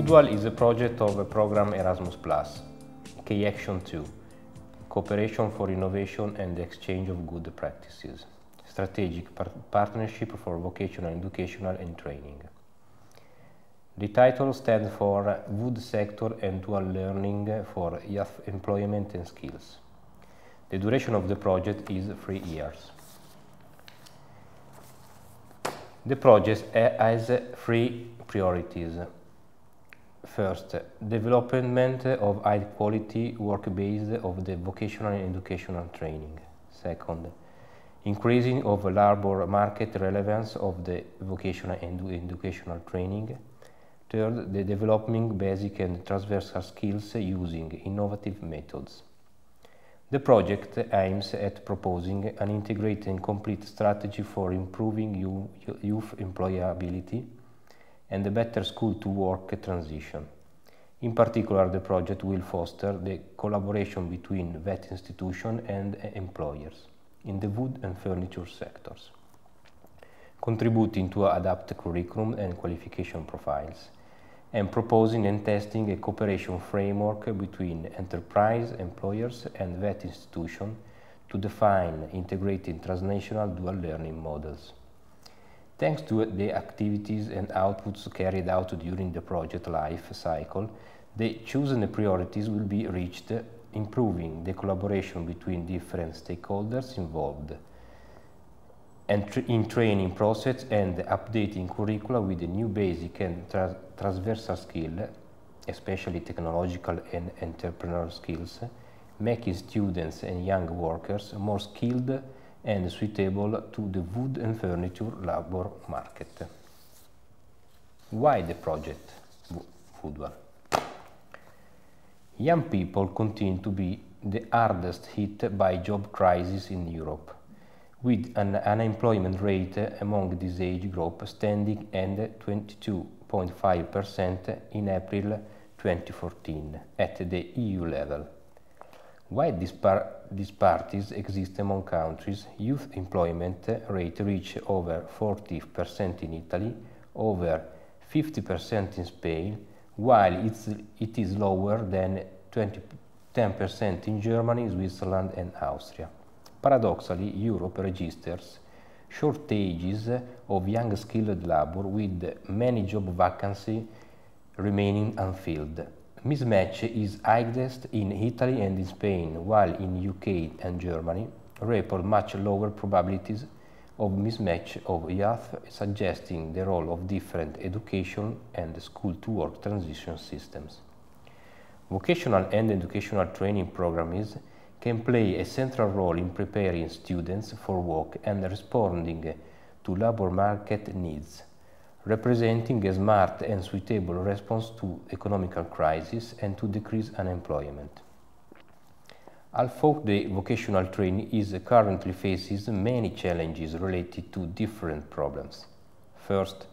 Foodwall is a project of a program Erasmus+, K-Action 2, Cooperation for Innovation and Exchange of Good Practices, Strategic Partnership for Vocational Educational and Training. The title stands for Wood Sector and Dual Learning for Youth Employment and Skills. The duration of the project is 3 years. The project has 3 priorities. First, development of high-quality work-based of the vocational and educational training. Second, increasing of labor market relevance of the vocational and educational training. Third, the developing basic and transversal skills using innovative methods. The project aims at proposing an integrated and complete strategy for improving youth employability and a better school-to-work transition. In particular, the project will foster the collaboration between VET institutions and employers in the wood and furniture sectors, contributing to adapt curriculum and qualification profiles, and proposing and testing a cooperation framework between enterprise, employers, and VET institutions to define integrated transnational dual learning models. Thanks to the activities and outputs carried out during the project life cycle, the chosen priorities will be reached, improving the collaboration between different stakeholders involved, and in training process and updating curricula with the new basic and transversal skills, especially technological and entrepreneurial skills, making students and young workers more skilled and suitable to the wood and furniture labor market. Why the project Foodwall? Young people continue to be the hardest hit by job crisis in Europe, with an unemployment rate among this age group standing at 22.5% in April 2014 at the EU level. While disparities exist among countries, youth employment rate reached over 40% in Italy, over 50% in Spain, while it is lower than 10% in Germany, Switzerland and Austria. Paradoxically, Europe registers shortages of young skilled labor with many job vacancies remaining unfilled. Mismatch is highest in Italy and in Spain, while in UK and Germany report much lower probabilities of mismatch of youth, suggesting the role of different education and school-to-work transition systems. Vocational and educational training programs can play a central role in preparing students for work and responding to labor market needs, representing a smart and suitable response to economic crisis and to decrease unemployment. Although the vocational training currently faces many challenges related to different problems. First,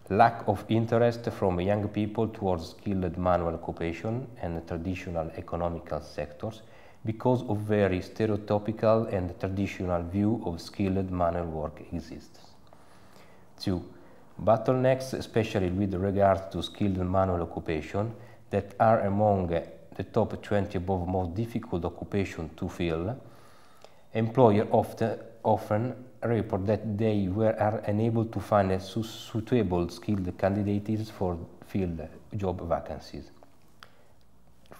lack of interest from young people towards skilled manual occupation and traditional economical sectors because of very stereotypical and traditional view of skilled manual work exists. 2. Bottlenecks, especially with regard to skilled manual occupation, that are among the top 20 above most difficult occupation to fill. Employers often report that they are unable to find suitable skilled candidates for filled job vacancies.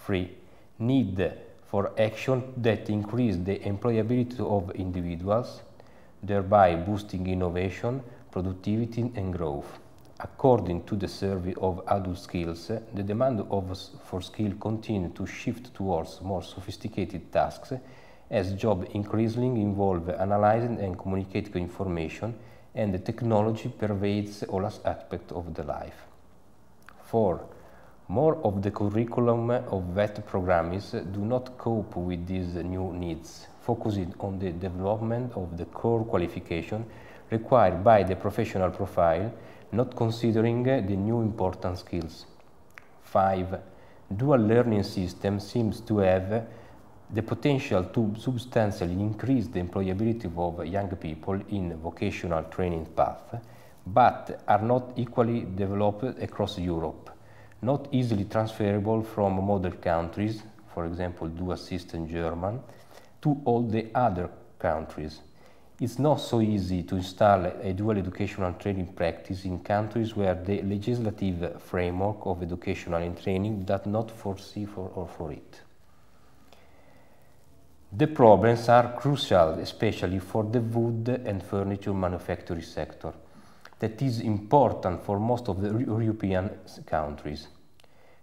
3. Need for action that increase the employability of individuals, thereby boosting innovation, productivity and growth. According to the survey of adult skills, the demand for skill continues to shift towards more sophisticated tasks as jobs increasingly involve analyzing and communicating information, and the technology pervades all aspects of the life. 4. More of the curriculum of VET programs do not cope with these new needs, focusing on the development of the core qualification required by the professional profile, not considering the new important skills. 5. Dual learning system seems to have the potential to substantially increase the employability of young people in vocational training path, but are not equally developed across Europe, not easily transferable from model countries, for example, dual system German, to all the other countries. It's not so easy to install a dual educational training practice in countries where the legislative framework of educational and training does not foresee for it. The problems are crucial, especially for the wood and furniture manufacturing sector, that is important for most of the European countries.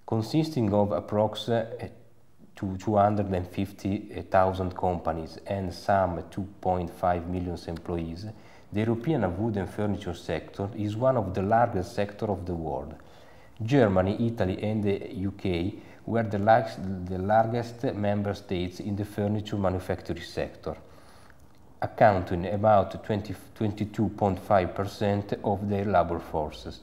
Consisting of approximately 250,000 companies and some 2.5 million employees, the European wood and furniture sector is one of the largest sectors of the world. Germany, Italy and the UK were the largest member states in the furniture manufacturing sector, accounting about 22.5% of their labor forces.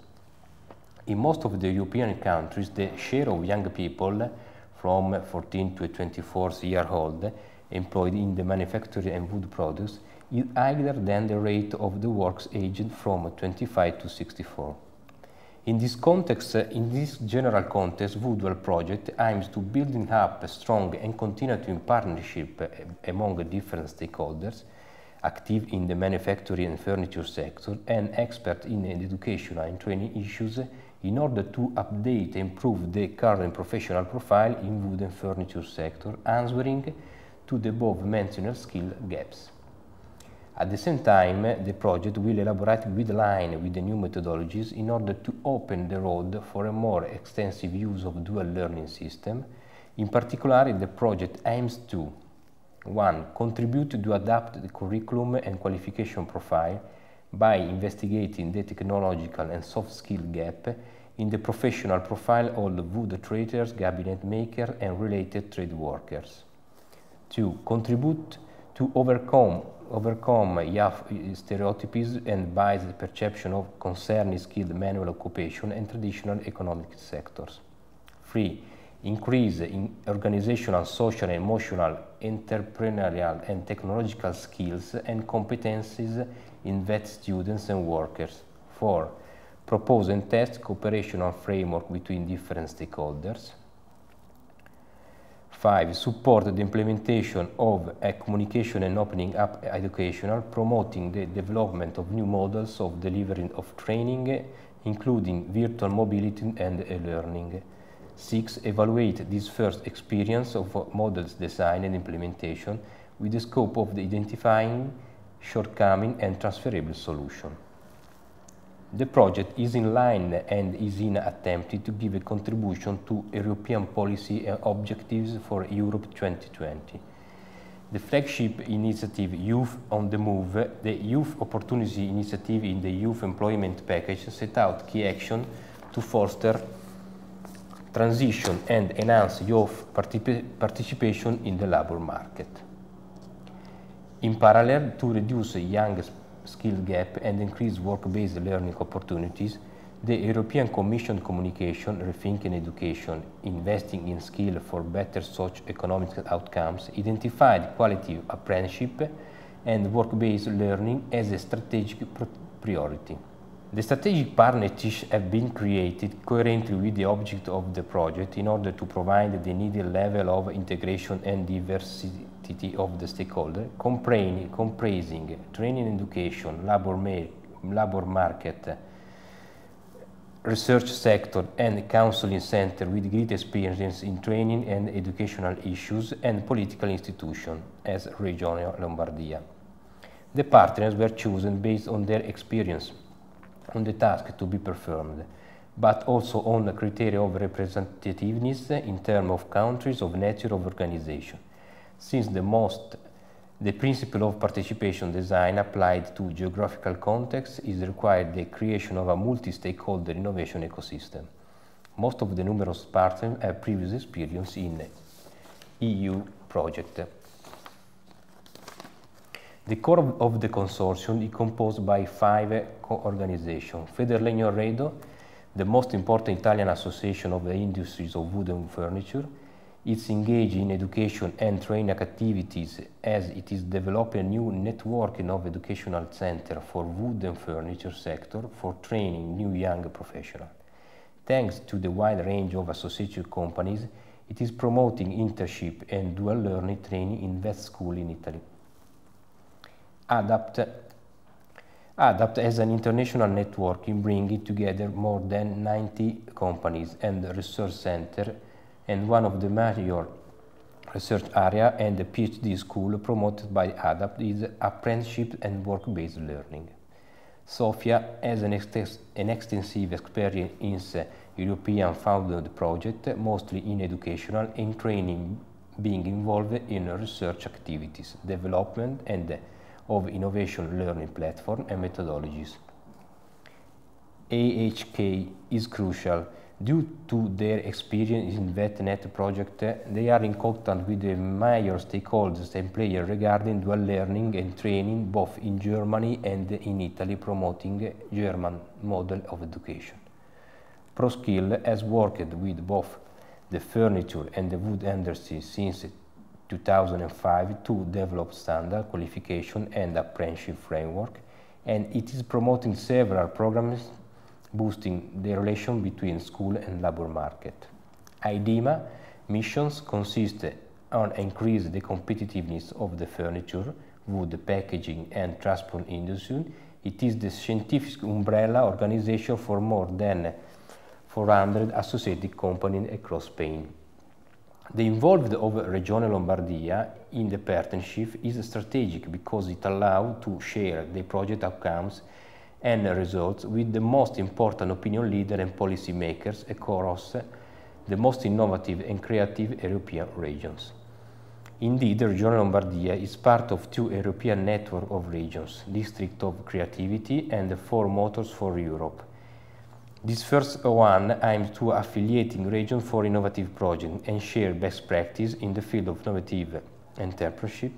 In most of the European countries, the share of young people from 14 to 24 years old employed in the manufacturing and wood products is higher than the rate of the workers aged from 25 to 64. In this general context, Woodwell project aims to building up a strong and continuing partnership among different stakeholders active in the manufacturing and furniture sector and expert in educational and training issues in order to update and improve the current professional profile in wood and furniture sector, answering to the above-mentioned skill gaps. At the same time, the project will elaborate with line with the new methodologies in order to open the road for a more extensive use of dual learning system. In particular, the project aims to 1. Contribute to adapt the curriculum and qualification profile by investigating the technological and soft skill gap in the professional profile of wood traders, cabinet makers and related trade workers. 2. Contribute to overcome stereotypes and biased perception of concerning skilled manual occupation and traditional economic sectors. 3. Increase in organizational, social, emotional, entrepreneurial and technological skills and competencies in vet students and workers. 4. Propose and test cooperational framework between different stakeholders. 5. Support the implementation of a communication and opening up educational, promoting the development of new models of delivery of training, including virtual mobility and e-learning. 6. Evaluate this first experience of models design and implementation with the scope of identifying shortcoming and transferable solution. The project is in line and is in attempted to give a contribution to European policy objectives for Europe 2020. The flagship initiative Youth on the Move, the Youth Opportunity Initiative in the Youth Employment Package set out key action to foster transition and enhance youth participation in the labor market. In parallel, to reduce the young skill gap and increase work-based learning opportunities, the European Commission communication, Rethinking Education, Investing in Skill for Better Socio-Economic Outcomes, identified quality apprenticeship and work-based learning as a strategic priority. The strategic partnerships have been created coherently with the object of the project in order to provide the needed level of integration and diversity of the stakeholder, comprising training and education, labor market, research sector and counseling center with great experience in training and educational issues and political institutions as Regione Lombardia. The partners were chosen based on their experience on the task to be performed, but also on the criteria of representativeness in terms of countries of nature of organization, since the principle of participation design applied to geographical context is required the creation of a multi-stakeholder innovation ecosystem. Most of the numerous partners have previous experience in EU project. The core of the consortium is composed by 5 organizations. Federlegno Arredo, the most important Italian association of the industries of wood and furniture, is engaged in education and training activities as it is developing a new networking of educational centers for wood and furniture sector for training new young professionals. Thanks to the wide range of associated companies, it is promoting internship and dual learning training in vet school in Italy. ADAPT has an international network in bringing together more than 90 companies and research centers, and one of the major research area and the PhD school promoted by ADAPT is apprenticeship and work-based learning. Sofia has an extensive experience in European-funded projects, mostly in educational and training, being involved in research activities, development and of innovation learning platform and methodologies. AHK is crucial. Due to their experience in VetNet project, they are in contact with the major stakeholders and players regarding dual learning and training both in Germany and in Italy, promoting German model of education. ProSkill has worked with both the furniture and the wood industry since 2005 to develop standard qualification and apprenticeship framework, and it is promoting several programs boosting the relation between school and labor market. IDEMA missions consist on increasing the competitiveness of the furniture, wood, packaging and transport industry. It is the scientific umbrella organization for more than 400 associated companies across Spain. The involvement of Regione Lombardia in the partnership is strategic because it allows to share the project outcomes and results with the most important opinion leaders and policy makers across the most innovative and creative European regions. Indeed, Regione Lombardia is part of two European networks of regions, District of Creativity and the Four Motors for Europe. This first one aims to affiliating regions for innovative projects and share best practice in the field of innovative entrepreneurship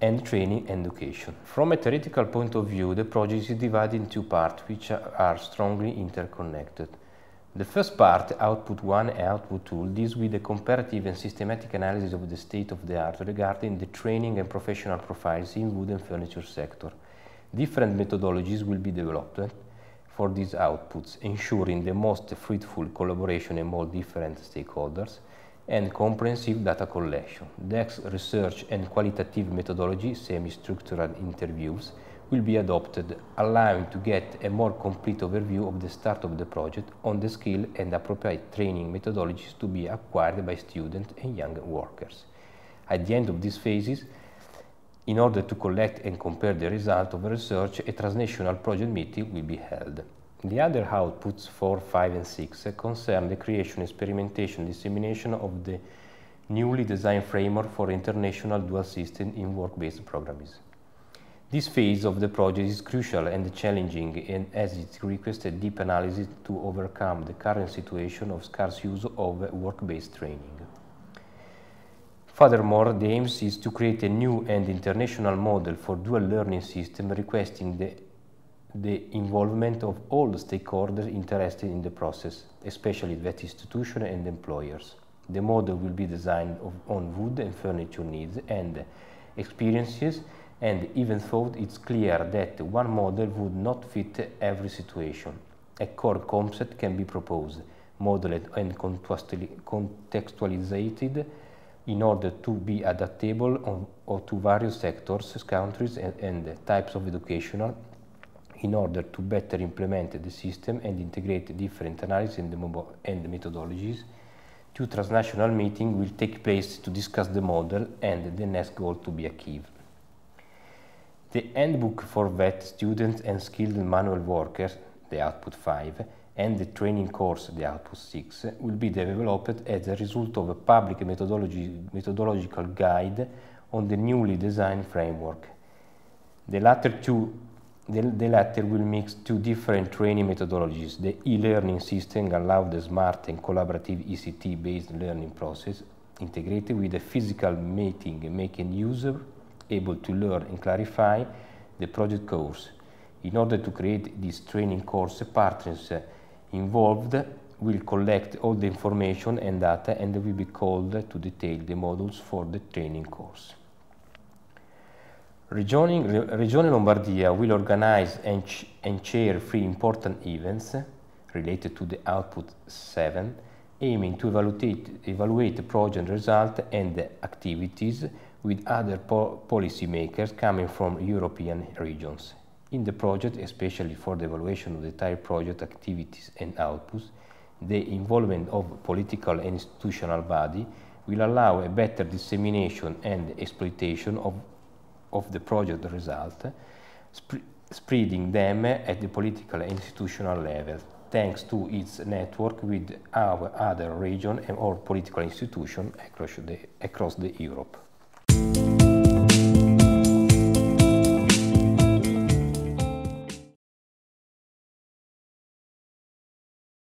and training and education. From a theoretical point of view, the project is divided in two parts which are strongly interconnected. The first part, Output 1 and Output 2, deals with a comparative and systematic analysis of the state of the art regarding the training and professional profiles in wood and furniture sector. Different methodologies will be developed for these outputs, ensuring the most fruitful collaboration among different stakeholders and comprehensive data collection. Depth research and qualitative methodology, semi-structured interviews, will be adopted, allowing to get a more complete overview of the start of the project on the skill and appropriate training methodologies to be acquired by students and young workers. At the end of these phases, in order to collect and compare the result of the research, a transnational project meeting will be held. The other outputs 4, 5 and 6 concern the creation, experimentation, dissemination of the newly designed framework for international dual system in work-based programs. This phase of the project is crucial and challenging, and as it requests a deep analysis to overcome the current situation of scarce use of work-based training. Furthermore, the aim is to create a new and international model for dual learning system requesting the involvement of all the stakeholders interested in the process, especially vet institutions and employers. The model will be designed on wood and furniture needs and experiences, and even though it's clear that one model would not fit every situation, a core concept can be proposed, modeled and contextualized in order to be adaptable to various sectors, countries and types of educational, in order to better implement the system and integrate different analyses and methodologies. Two transnational meetings will take place to discuss the model and the next goal to be achieved. The handbook for vet students and skilled manual workers, the Output 5, and the training course, the Output 6, will be developed as a result of a public methodological guide on the newly designed framework. The latter will mix two different training methodologies. The e-learning system allows the smart and collaborative ECT-based learning process integrated with a physical meeting, making users able to learn and clarify the project course. In order to create this training course, partners involved will collect all the information and data and will be called to detail the modules for the training course. Regione Lombardia will organize and chair three important events: related to the output 7, aiming to evaluate the project result and the activities with other policymakers coming from European regions. In the project, especially for the evaluation of the entire project activities and outputs, the involvement of political and institutional body will allow a better dissemination and exploitation of the project result, spreading them at the political and institutional level, thanks to its network with our other region or political institutions across the Europe.